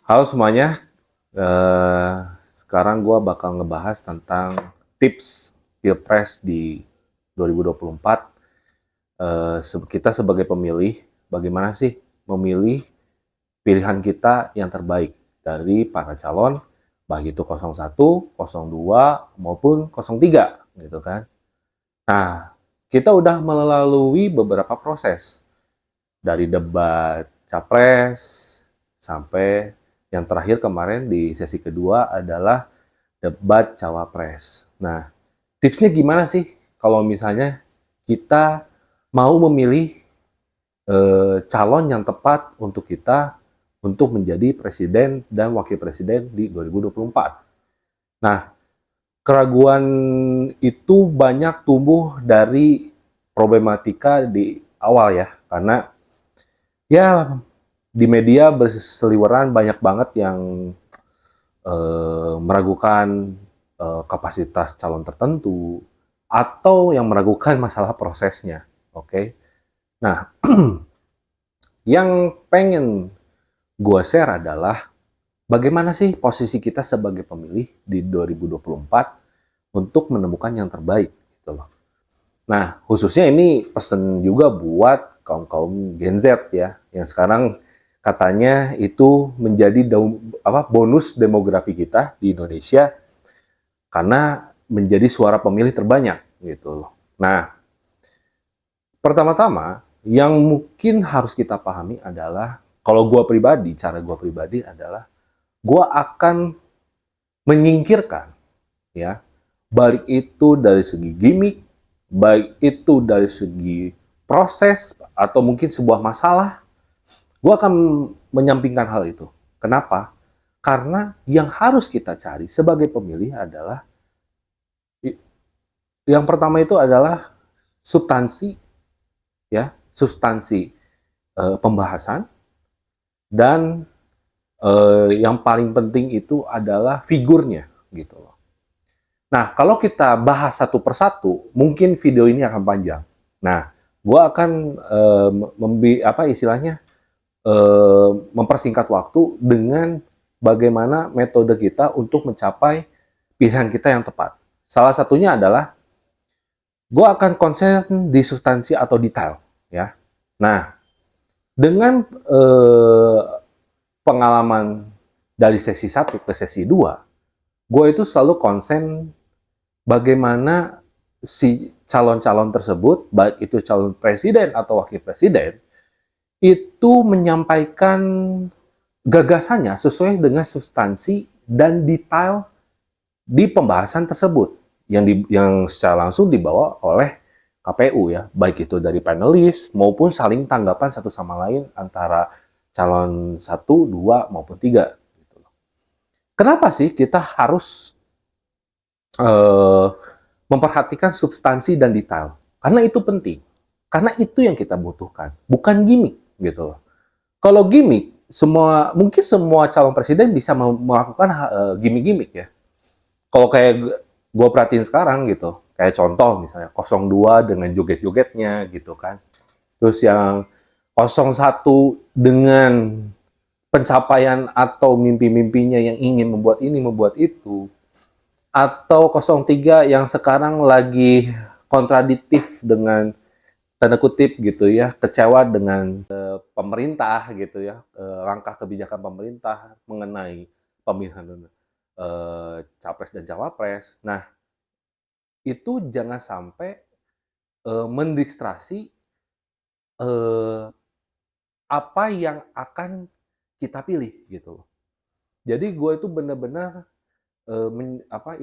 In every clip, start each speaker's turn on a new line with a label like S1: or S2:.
S1: Halo semuanya, eh, sekarang gue bakal ngebahas tentang tips Pilpres di 2024. Kita sebagai pemilih, bagaimana sih memilih pilihan kita yang terbaik dari para calon, baik itu 01, 02, maupun 03, gitu kan. Nah, kita udah melalui beberapa proses, dari debat capres sampai yang terakhir kemarin di sesi kedua adalah debat cawapres. Nah, tipsnya gimana sih kalau misalnya kita mau memilih calon yang tepat untuk kita untuk menjadi presiden dan wakil presiden di 2024. Nah, keraguan itu banyak tumbuh dari problematika di awal ya, karena ya di media berseliweran banyak banget yang meragukan kapasitas calon tertentu atau yang meragukan masalah prosesnya. Oke, okay? Nah, yang pengen gue share adalah bagaimana sih posisi kita sebagai pemilih di 2024 untuk menemukan yang terbaik gitu loh. Nah, khususnya ini pesen juga buat kaum-kaum Gen Z ya, yang sekarang katanya itu menjadi bonus demografi kita di Indonesia karena menjadi suara pemilih terbanyak gitu loh. Nah, pertama-tama yang mungkin harus kita pahami adalah kalau gue pribadi, cara gue pribadi adalah gue akan menyingkirkan ya, baik itu dari segi gimmick, baik itu dari segi proses atau mungkin sebuah masalah, gue akan menyampingkan hal itu. Kenapa? Karena yang harus kita cari sebagai pemilih adalah yang pertama itu adalah substansi, ya, substansi pembahasan, dan yang paling penting itu adalah figurnya, gitu loh. Nah, kalau kita bahas satu persatu, mungkin video ini akan panjang. Nah, gue akan mempersingkat waktu dengan bagaimana metode kita untuk mencapai pilihan kita yang tepat. Salah satunya adalah gue akan konsen di substansi atau detail, ya. Nah, dengan pengalaman dari sesi 1 ke sesi 2, gue itu selalu konsen bagaimana si calon-calon tersebut, baik itu calon presiden atau wakil presiden, itu menyampaikan gagasannya sesuai dengan substansi dan detail di pembahasan tersebut yang secara langsung dibawa oleh KPU ya, baik itu dari panelis maupun saling tanggapan satu sama lain antara calon 1, 2 maupun 3. Kenapa sih kita harus eh, memperhatikan substansi dan detail? Karena itu penting. Karena itu yang kita butuhkan, bukan gimmick gitu loh. Kalau gimmick, mungkin semua calon presiden bisa melakukan gimmick-gimmick ya. Kalau kayak gue perhatiin sekarang gitu, kayak contoh misalnya 02 dengan joget-jogetnya gitu kan. Terus yang 01 dengan pencapaian atau mimpi-mimpinya yang ingin membuat ini, membuat itu. Atau 03 yang sekarang lagi kontradiktif dengan tanda kutip gitu ya, kecewa dengan pemerintah gitu ya, langkah kebijakan pemerintah mengenai pemilihan capres dan cawapres. Nah, itu jangan sampai mendistraksi apa yang akan kita pilih gitu. Jadi gue itu benar-benar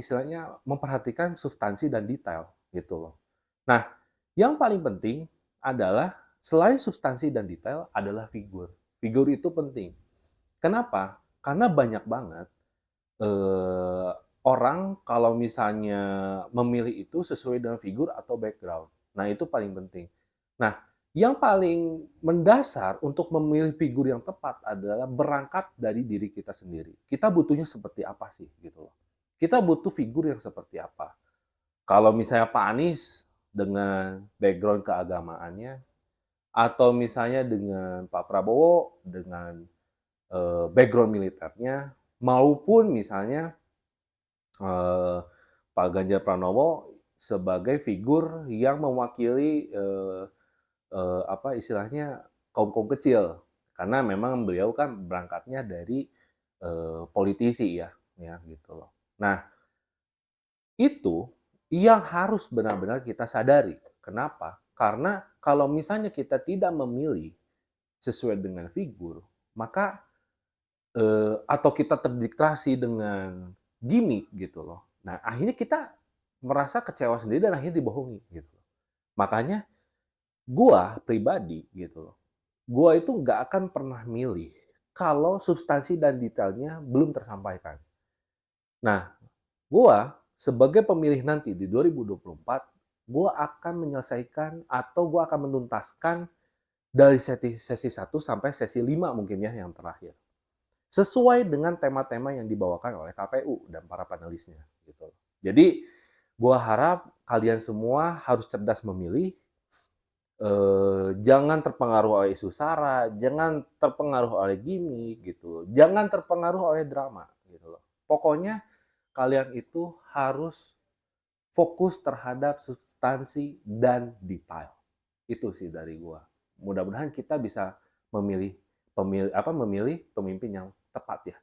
S1: istilahnya memperhatikan substansi dan detail gitu loh. Nah, yang paling penting adalah selain substansi dan detail adalah figur. Figur itu penting. Kenapa? Karena banyak banget eh, orang kalau misalnya memilih itu sesuai dengan figur atau background. Nah, itu paling penting. Nah, yang paling mendasar untuk memilih figur yang tepat adalah berangkat dari diri kita sendiri. Kita butuhnya seperti apa sih gitu loh. Kita butuh figur yang seperti apa. Kalau misalnya Pak Anies dengan background keagamaannya, atau misalnya dengan Pak Prabowo dengan background militernya, maupun misalnya eh, Pak Ganjar Pranowo sebagai figur yang mewakili apa istilahnya kaum-kaum kecil, karena memang beliau kan berangkatnya dari politisi ya gitu loh. Nah, itu yang harus benar-benar kita sadari. Kenapa? Karena kalau misalnya kita tidak memilih sesuai dengan figur, maka atau kita terdistraksi dengan gimmick gitu loh. Nah, akhirnya kita merasa kecewa sendiri dan akhirnya dibohongi gitu. Makanya gua pribadi gitu loh. Gua itu nggak akan pernah milih kalau substansi dan detailnya belum tersampaikan. Nah, gua sebagai pemilih nanti di 2024, gua akan menyelesaikan atau gua akan menuntaskan dari sesi 1 sampai sesi 5 mungkin ya yang terakhir. Sesuai dengan tema-tema yang dibawakan oleh KPU dan para panelisnya gitu. Jadi gua harap kalian semua harus cerdas memilih, jangan terpengaruh oleh isu sara, jangan terpengaruh oleh gimmick gitu, jangan terpengaruh oleh drama gitu loh. Pokoknya kalian itu harus fokus terhadap substansi dan detail. Itu sih dari gua. Mudah-mudahan kita bisa memilih memilih pemimpin yang tepat ya.